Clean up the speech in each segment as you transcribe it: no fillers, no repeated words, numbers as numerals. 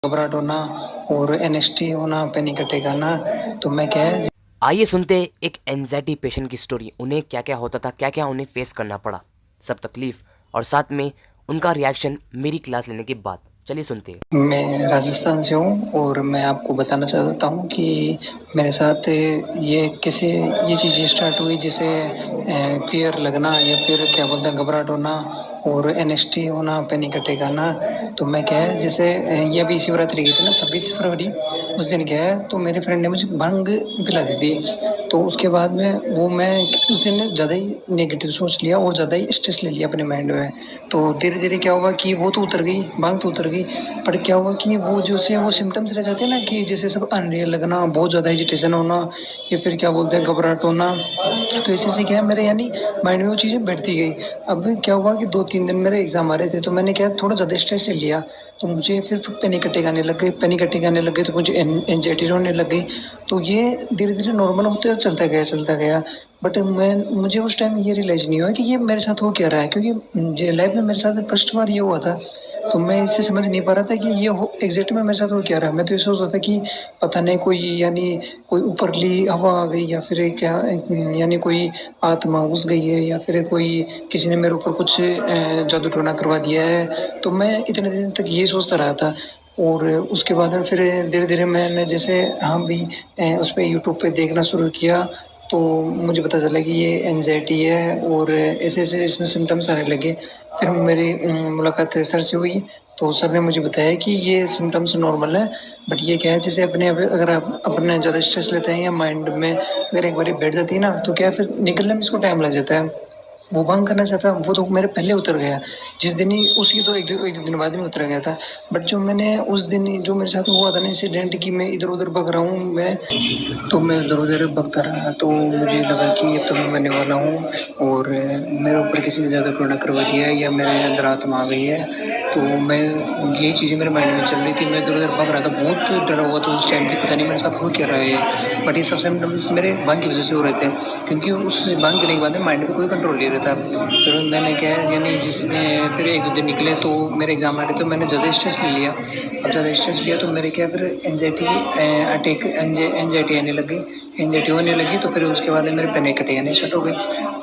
घबराहट होना और एनएसटी होना, पैनिक अटैक आना। तो मैं क्या है आइए सुनते हैं एक एंजाइटी पेशेंट की स्टोरी। उन्हें क्या क्या होता था, क्या क्या उन्हें फेस करना पड़ा, सब तकलीफ और साथ में उनका रिएक्शन मेरी क्लास लेने के बाद। चलिए सुनते हैं। मैं राजस्थान से हूँ और मैं आपको बताना चाहता हूँ कि मेरे साथ ये चीज़ स्टार्ट हुई, जैसे फियर लगना या फिर क्या बोलते हैं घबराहट होना और एनएसटी होना, पैनिक अटैक आना। तो मैं क्या है जैसे ये अभी शिवरात्रि की थी ना, 26 फरवरी। उस दिन क्या है, तो मेरे फ्रेंड ने मुझे भांग पिला दी थी। तो उसके बाद में मैं उस दिन ज़्यादा ही नेगेटिव सोच लिया और ज़्यादा ही स्ट्रेस ले लिया अपने माइंड में। तो धीरे धीरे क्या हुआ कि वो तो उतर गई, भांग तो उतर गई, पर क्या हुआ कि वो सिम्टम्स रह जाते हैं ना, कि जैसे सब अनरियल लगना, बहुत ज़्यादा एजिटेशन होना या फिर क्या बोलते हैं घबराहट होना। तो इसी से क्या है, मेरे यानी माइंड में वो चीज़ें बैठती गई। अब क्या हुआ कि 2-3 दिन मेरे एग्ज़ाम आ रहे थे, तो मैंने क्या थोड़ा ज़्यादा स्ट्रेस ले लिया। तो मुझे फिर पैनिक अटैक आने लग गए, तो मुझे एंग्जायटी होने लग गई। तो ये धीरे धीरे नॉर्मल होते चलता गया। बट मैं मुझे उस टाइम ये रियलाइज़ नहीं हुआ कि ये मेरे साथ हो क्या रहा है, क्योंकि जे लाइफ में मेरे साथ फर्स्ट बार ये हुआ था। तो मैं इससे समझ नहीं पा रहा था कि ये हो एग्ज़ैक्ट में मेरे साथ हो क्या रहा है। मैं तो ये सोच रहा था कि पता नहीं कोई यानी कोई ऊपरली हवा आ गई, या फिर क्या यानी कोई आत्मा घुस गई है, या फिर कोई किसी ने मेरे ऊपर कुछ जादू टोना करवा दिया है। तो मैं इतने दिन तक ये सोचता रहा था। और उसके बाद में फिर धीरे-धीरे मैंने जैसे हाँ भी उस पे यूट्यूब पे देखना शुरू किया, तो मुझे पता चला कि ये एंग्ज़ायटी है और ऐसे-ऐसे इसमें सिम्पटम्स आने लगे। फिर मेरी मुलाकात सर से हुई, तो सर ने मुझे बताया कि ये सिम्पटम्स नॉर्मल है, बट ये क्या है, जैसे अगर आप अपने ज़्यादा स्ट्रेस लेते हैं या माइंड में अगर एक बारी बैठ जाती है ना, तो क्या है फिर निकलने में इसको टाइम लग जाता है। वो भंग करना चाहता, वो तो मेरे पहले उतर गया। जिस दिन ही उसकी तो 1-2 दिन बाद में उतर गया था। बट जो मैंने उस दिन जो मेरे साथ हुआ था ना इंसिडेंट, कि मैं इधर-उधर भग रहा हूँ, मैं इधर-उधर भगता रहा, तो मुझे लगा कि अब तो मैं मरने वाला हूँ और मेरे ऊपर किसी ने जादू टोना करवा दिया है या मेरे अंदर आत्मा आ गई है। तो मैं यही चीज़ें मेरे माइंड में चल रही थी, मैं इधर-उधर भग रहा था, बहुत डरा हुआ था उस टाइम कि पता नहीं मेरे साथ हो क्या रहा है। बट ये सब सिम्पटम्स मेरे भांग की वज़ह से हो रहे थे, क्योंकि उस भांग पीने के बाद में माइंड पे कोई कंट्रोल नहीं रहता। फिर मैंने क्या है यानी फिर 1-2 दिन निकले, तो मेरे एग्ज़ाम आ रहे थे, मैंने ज़्यादा स्ट्रेस ले लिया। अब ज़्यादा स्ट्रेस लिया तो मेरे क्या फिर एंग्जायटी आने लग गई। एंग्जायटी होने लगी तो फिर उसके बाद मेरे पैनिक अटैक आने स्टार्ट हो गए।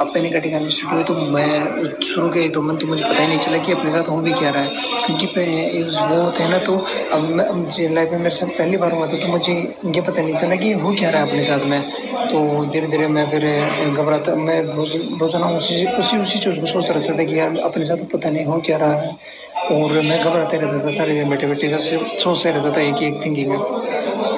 अब पैनिक अटैक आने स्टार्ट हुए तो मैं शुरू के 1-2 मंथ तो मुझे पता ही नहीं चला कि अपने साथ हो भी क्या रहा है, क्योंकि वो होते हैं ना। तो अब मुझे लाइफ में मेरे साथ पहली बार हुआ था, तो मुझे ये पता नहीं चला कि हो क्या रहा है अपने साथ में। तो धीरे-धीरे मैं फिर घबराता, मैं रोज़ाना उसी चीज़ को सोचता रहता था कि यार अपने साथ पता नहीं हो क्या रहा है। और मैं घबराते रहता था सारे दिन बैठे-बैठे, बस सोचते रहता था एक ही एक थिंकिंग है।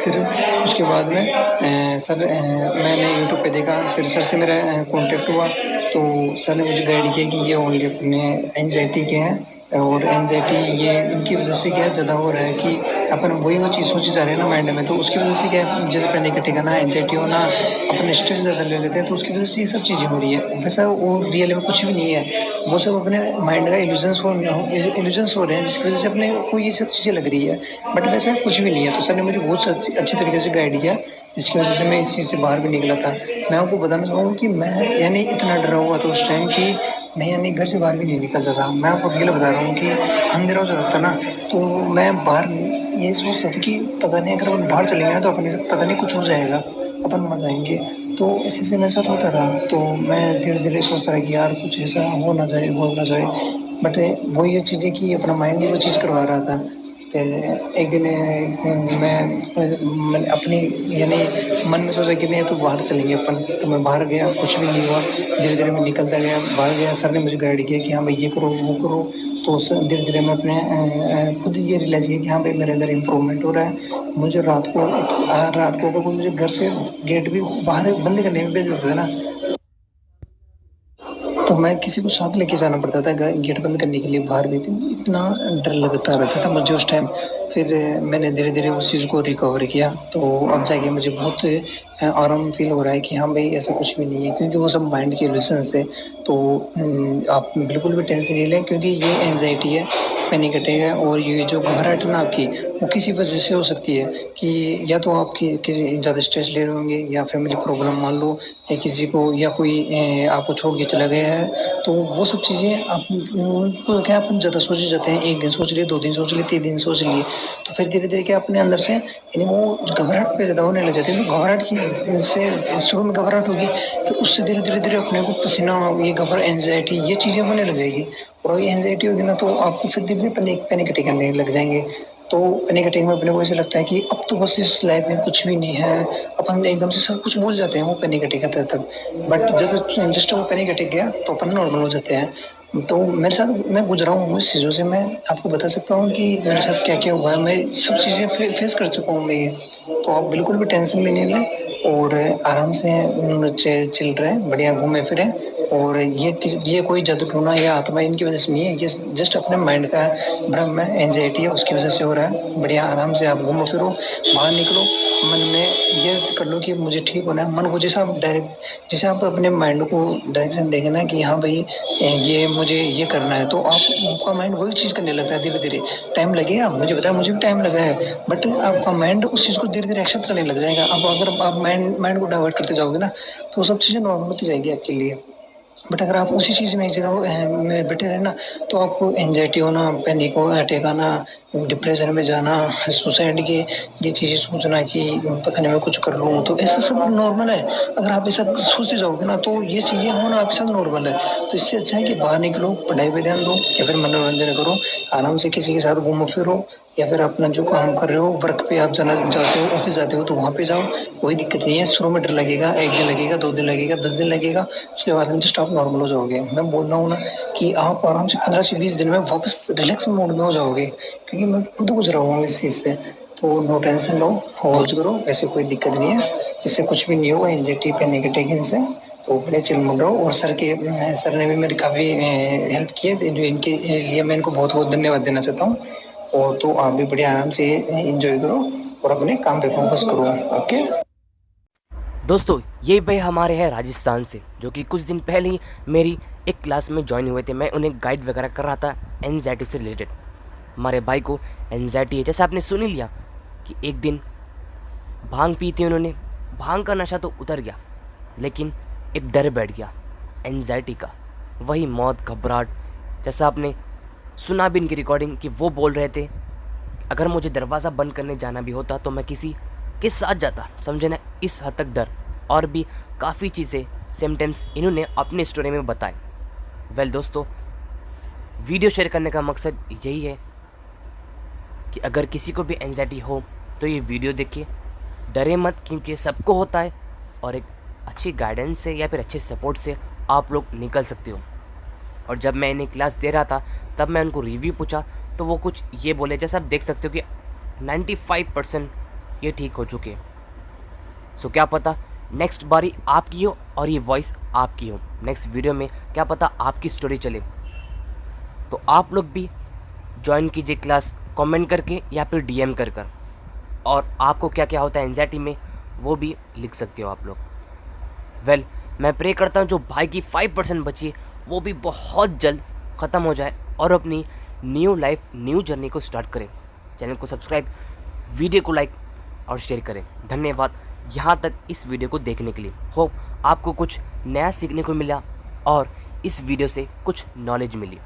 फिर उसके बाद में मैंने यूट्यूब पे देखा, फिर सर से मेरा कॉन्टैक्ट हुआ, तो सर ने मुझे गाइड किया कि ये ओनली अपने एंग्ज़ायटी के हैं। और एंग्ज़ायटी ये इनकी वज़ह से क्या ज़्यादा हो रहा है कि अपन वही वो चीज़ सोचे जा रहे हैं ना माइंड में, तो उसकी वज़ह से क्या है, जैसे पैनिक अटैक आना, एंग्ज़ायटी होना, अपन स्ट्रेस ज़्यादा ले लेते हैं, तो उसकी वज़ह से ये सब चीज़ें हो रही है। वैसा वो रियल में कुछ भी नहीं है, वो सब अपने माइंड का इल्यूज़न्स हो रहे हैं, जिसकी वज़ह से अपने को ये सब चीज़ें लग रही है। बट वैसा कुछ भी नहीं है। तो सर ने मुझे बहुत अच्छी तरीके से गाइड किया, जिसकी वज़ह से मैं इस चीज़ से बाहर भी निकला था। मैं आपको बताना चाहूँगा कि मैं यानी इतना डरा हुआ था उस टाइम कि मैं यानी घर से बाहर भी नहीं निकलता था। मैं आपको रियल बता रहा हूँ कि अंधेरा हो जाता था ना, तो मैं बाहर ये सोचता था कि पता नहीं अगर अपन बाहर चलेंगे ना, तो अपने पता नहीं कुछ हो जाएगा, अपन मर जाएँगे। तो इसी से मेरे साथ होता रहा। तो मैं धीरे-धीरे सोचता रहा कि यार कुछ ऐसा हो ना जाए। बट वो ये चीज़ें कि अपना माइंड ही वो चीज़ करवा रहा था। फिर एक दिन मैंने अपनी यानी मन में सोचा कि नहीं तो बाहर चलेंगे अपन, तो मैं बाहर गया, कुछ भी नहीं हुआ। धीरे-धीरे मैं निकलता गया, बाहर गया, सर ने मुझे गाइड किया कि हाँ भाई ये करो, वो करो। तो स धीरे-धीरे मैं अपने खुद ये रियलाइज़ किया कि हाँ भाई मेरे अंदर इम्प्रूवमेंट हो रहा है। मुझे रात को अगर कोई मुझे घर से गेट भी बाहर बंद करने में भेज देता था ना, तो मैं किसी को साथ लेके जाना पड़ता था गेट बंद करने के लिए बाहर भी, क्योंकि इतना डर लगता रहता था मुझे उस टाइम। फिर मैंने धीरे-धीरे उस चीज़ को रिकवर किया, तो अब जाके मुझे बहुत आराम फ़ील हो रहा है कि हाँ भाई ऐसा कुछ भी नहीं है, क्योंकि वो सब माइंड के इल्यूज़न्स थे। तो आप बिल्कुल भी टेंशन नहीं लें, क्योंकि ये एंग्ज़ायटी है, पैनिक अटैक है, और ये जो घबराहट है ना आपकी, वो किसी वजह से हो सकती है कि या तो आपकी किसी ज़्यादा स्ट्रेस ले रहे होंगे, या फैमिली प्रॉब्लम मान लो, या किसी को या कोई आपको छोड़ के चला गया है। तो वो सब चीज़ें आप उनको क्या अपन ज़्यादा सोचे जाते हैं, 1 दिन सोच लिए, 2 दिन सोच लिए, 3 दिन सोच लिए, तो फिर धीरे-धीरे क्या अपने अंदर से यानी वो घबराहट पैदा होने लग जाती है। तो घबराहट की से शुरू में घबराहट होगी, फिर उससे धीरे-धीरे अपने को पसीना, ये एंग्ज़ायटी ये चीज़ें होने लग जाएगी। और ये एंग्ज़ायटी होगी ना तो आपको फिर धीरे-धीरे पैनिक अटैक आने लग जाएँगे। तो पैनिक अटैक में अपने को ऐसा लगता है कि अब तो बस इस लाइफ़ में कुछ भी नहीं है, अपन एकदम से सब कुछ भूल जाते हैं, वो पैनिक अटैक आता है तब। बट जब जस्ट वो पैनिक अटैक गया तो अपन नॉर्मल हो जाते हैं। तो मेरे साथ मैं गुज़रा हूँ इस चीज़ों से, मैं आपको बता सकता हूँ कि मेरे साथ क्या-क्या हुआ है, मैं सब चीज़ें फेस कर चुका हूँ मैं ये। तो आप बिल्कुल भी टेंशन में नहीं लें और आराम से चिल रहें, बढ़िया घूमें-फिरें। और ये कोई जादू-टोना या आत्मा इनकी वज़ह से नहीं है, ये जस्ट अपने माइंड का भ्रम है, एंग्ज़ायटी है, उसकी वज़ह से हो रहा है। बढ़िया आराम से आप घूमो-फिरो, बाहर निकलो, मन में ये कर लो कि मुझे ठीक होना है। मन को जैसा आप जैसे आप अपने माइंड को डायरेक्शन देंगे ना कि हाँ भाई, ये मुझे ये करना है, तो आपका माइंड वही चीज़ करने लगता है धीरे-धीरे। टाइम लगेगा, मुझे पता है, मुझे भी टाइम लगा है, बट आपका माइंड उस चीज़ को धीरे-धीरे एक्सेप्ट करने लग जाएगा। अब अगर आप माइंड माइंड को डाइवर्ट करते जाओगे ना, तो सब चीज़ें नॉर्मल होती जाएगी आपके लिए। बट अगर आप उसी चीज़ में एक जगह में बैठे रहे ना, तो आपको एंग्ज़ायटी होना, पैनिक अटैक आना, डिप्रेशन में जाना, सुसाइड की ये चीज़ें सोचना कि पता नहीं मैं कुछ कर लूँ, तो ऐसा सब नॉर्मल है। अगर आप ऐसा सोचते जाओगे ना, तो ये चीज़ें होना आपके साथ नॉर्मल है। तो इससे अच्छा है कि बाहर निकलो, पढ़ाई पे ध्यान दो या फिर मनोरंजन करो, आराम से किसी के साथ घूमो-फिरो या फिर अपना जो काम कर रहे हो, वर्क पे आप जाना चाहते हो, ऑफ़िस जाते हो, तो वहाँ पे जाओ, कोई दिक्कत नहीं है। शुरू में डर लगेगा, 1 दिन लगेगा, 2 दिन लगेगा, 10 दिन लगेगा, उसके बाद में जस्ट आप नॉर्मल हो जाओगे। मैं बोल रहा हूँ ना कि आप आराम से 15 से 20 दिन में वापस रिलैक्स मोड में हो जाओगे, क्योंकि मैं खुद गुज़रा हुआ हूँ इस चीज़ से। तो नो टेंशन लो, मौज करो, ऐसी कोई दिक्कत नहीं है, इससे कुछ भी नहीं होगा, एंग्ज़ायटी, पैनिक अटैक इनसे। तो बड़े चिल मोड रहो। और सर ने भी मेरी काफ़ी हेल्प की है, तो इनके लिए मैं इनको बहुत-बहुत धन्यवाद देना चाहता हूँ। और तो आप भी बढ़िया आराम से एन्जॉय करो और अपने काम पे फ़ोकस करो। ओके? दोस्तों ये भाई हमारे हैं राजस्थान से, जो कि कुछ दिन पहले ही मेरी एक क्लास में ज्वाइन हुए थे। मैं उन्हें गाइड वगैरह कर रहा था एंग्जाइटी से रिलेटेड। हमारे भाई को एंग्जाइटी है, जैसे आपने सुन ही लिया कि एक दिन भांग पी थी उन्होंने। भांग का नशा तो उतर गया, लेकिन एक डर बैठ गया एंग्जाइटी का, वही मौत, घबराहट। जैसा आपने सुना भी इनकी रिकॉर्डिंग कि वो बोल रहे थे, अगर मुझे दरवाज़ा बंद करने जाना भी होता तो मैं किसी के साथ जाता, समझे ना, इस हद तक डर। और भी काफ़ी चीज़ें सिम्टम्स इन्होंने अपनी स्टोरी में बताए। वेल दोस्तों, वीडियो शेयर करने का मकसद यही है कि अगर किसी को भी एंग्जाइटी हो तो ये वीडियो देखिए, डरे मत, क्योंकि सबको होता है और एक अच्छी गाइडेंस से या फिर अच्छे सपोर्ट से आप लोग निकल सकते हो। और जब मैं इन्हें क्लास दे रहा था तब मैं उनको रिव्यू पूछा तो वो कुछ ये बोले, जैसा आप देख सकते हो कि 95% ये ठीक हो चुके हैं। सो क्या पता नेक्स्ट बारी आपकी हो और ये वॉइस आपकी हो। नेक्स्ट वीडियो में क्या पता आपकी स्टोरी चले। तो आप लोग भी ज्वाइन कीजिए क्लास, कमेंट करके या फिर DM कर कर। और आपको क्या क्या होता है एंग्जाइटी में वो भी लिख सकते हो आप लोग। वेल मैं प्रे करता हूँ जो भाई की 5% बची है वो भी बहुत जल्द ख़त्म हो जाए और अपनी न्यू लाइफ, न्यू जर्नी को स्टार्ट करें। चैनल को सब्सक्राइब, वीडियो को लाइक और शेयर करें। धन्यवाद यहाँ तक इस वीडियो को देखने के लिए। होप आपको कुछ नया सीखने को मिला और इस वीडियो से कुछ नॉलेज मिली।